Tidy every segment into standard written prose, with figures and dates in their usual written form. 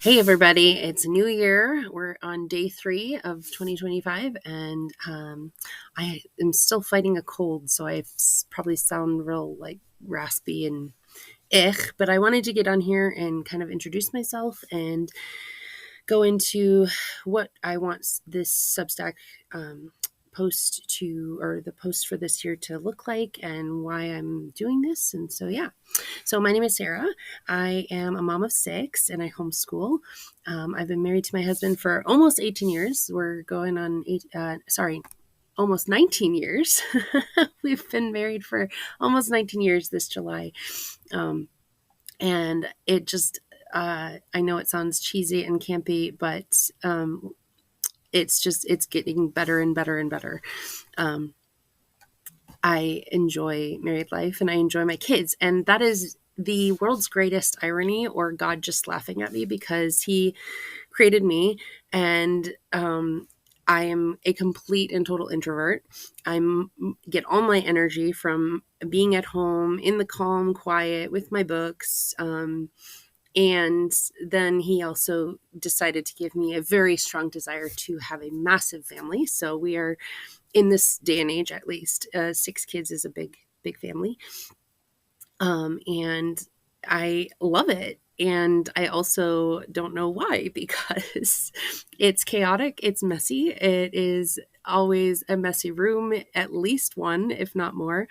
Hey everybody, it's a new year. We're on day 3 of 2025 and I am still fighting a cold, so probably sound real like raspy and but I wanted to get on here and kind of introduce myself and go into what I want this Substack post to, or the post for this year to look like and why I'm doing this. And so, yeah. So my name is Sarah. I am a mom of 6 and I homeschool. I've been married to my husband for almost 18 years. We're going on almost 19 years. We've been married for almost 19 years this July. And it just, I know it sounds cheesy and campy, but it's getting better and better and better. I enjoy married life and I enjoy my kids. And that is the world's greatest irony, or God just laughing at me, because he created me and I am a complete and total introvert. I get all my energy from being at home in the calm, quiet with my books. And then he also decided to give me a very strong desire to have a massive family. So we are, in this day and age at least, 6 kids is a big family. And I love it. And I also don't know why, because it's chaotic, it's messy, it is always a messy room, at least one, if not more.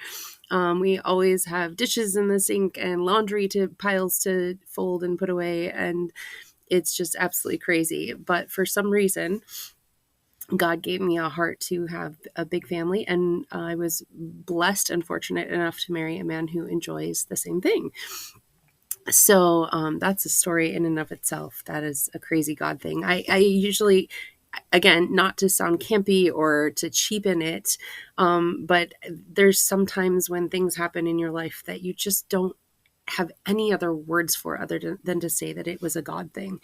We always have dishes in the sink and laundry piles to fold and put away, and it's just absolutely crazy. But for some reason, God gave me a heart to have a big family, and I was blessed and fortunate enough to marry a man who enjoys the same thing. So that's a story in and of itself. That is a crazy God thing. I usually, again, not to sound campy or to cheapen it, but there's sometimes when things happen in your life that you just don't have any other words for other than to say that it was a God thing.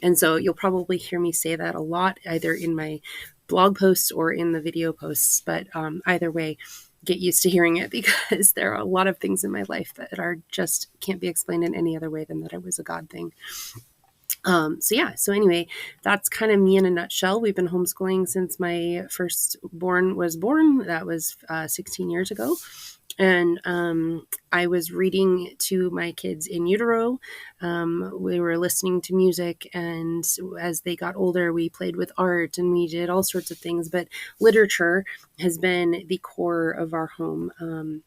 And so you'll probably hear me say that a lot, either in my blog posts or in the video posts. But either way, get used to hearing it, because there are a lot of things in my life that are just can't be explained in any other way than that it was a God thing. So anyway, that's kind of me in a nutshell. We've been homeschooling since my firstborn was born. That was 16 years ago. And I was reading to my kids in utero. We were listening to music, and as they got older, we played with art and we did all sorts of things. But literature has been the core of our home.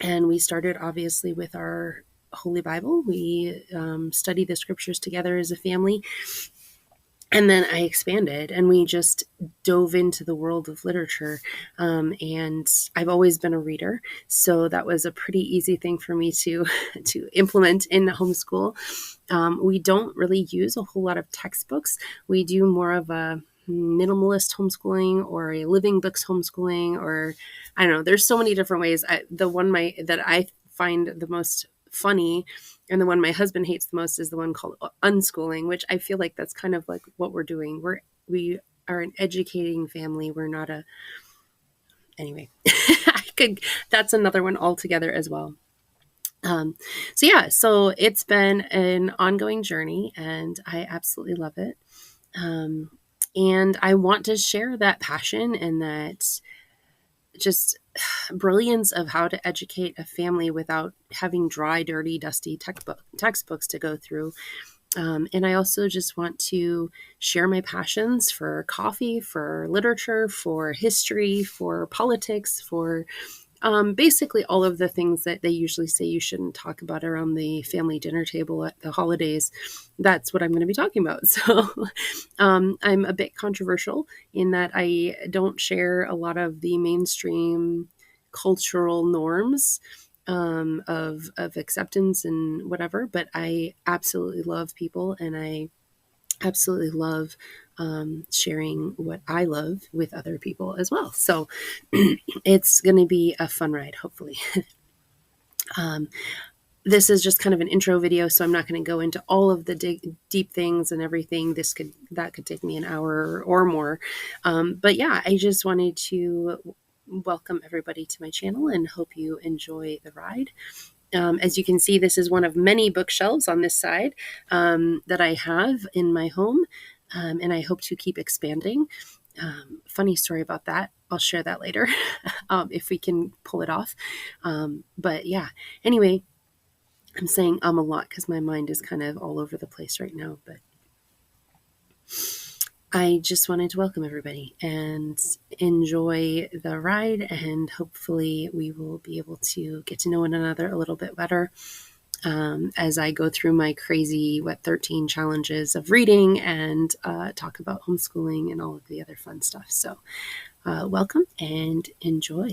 And we started obviously with our Holy Bible. We studied the scriptures together as a family. And then I expanded and we just dove into the world of literature. And I've always been a reader, so that was a pretty easy thing for me to implement in homeschool. We don't really use a whole lot of textbooks. We do more of a minimalist homeschooling or a living books homeschooling, or I don't know. There's so many different ways. The one that I find the most funny and the one my husband hates the most is the one called unschooling, which I feel like that's kind of like what we're doing. We are an educating family. We're not anyway, that's another one altogether as well. So it's been an ongoing journey and I absolutely love it. And I want to share that passion and that just brilliance of how to educate a family without having dry, dirty, dusty textbooks to go through. And I also just want to share my passions for coffee, for literature, for history, for politics, for basically all of the things that they usually say you shouldn't talk about around the family dinner table at the holidays. That's what I'm going to be talking about. So I'm a bit controversial in that I don't share a lot of the mainstream cultural norms of acceptance and whatever, but I absolutely love people and I absolutely love sharing what I love with other people as well. So it's going to be a fun ride, hopefully. This is just kind of an intro video, so I'm not going to go into all of the deep things and everything. That could take me an hour or more. But yeah, I just wanted to welcome everybody to my channel and hope you enjoy the ride. As you can see, this is one of many bookshelves on this side that I have in my home, and I hope to keep expanding. Funny story about that. I'll share that later if we can pull it off. But yeah, anyway, I'm saying a lot because my mind is kind of all over the place right now. But I just wanted to welcome everybody and enjoy the ride. And hopefully, we will be able to get to know one another a little bit better as I go through my crazy, 13 challenges of reading and talk about homeschooling and all of the other fun stuff. So, welcome and enjoy.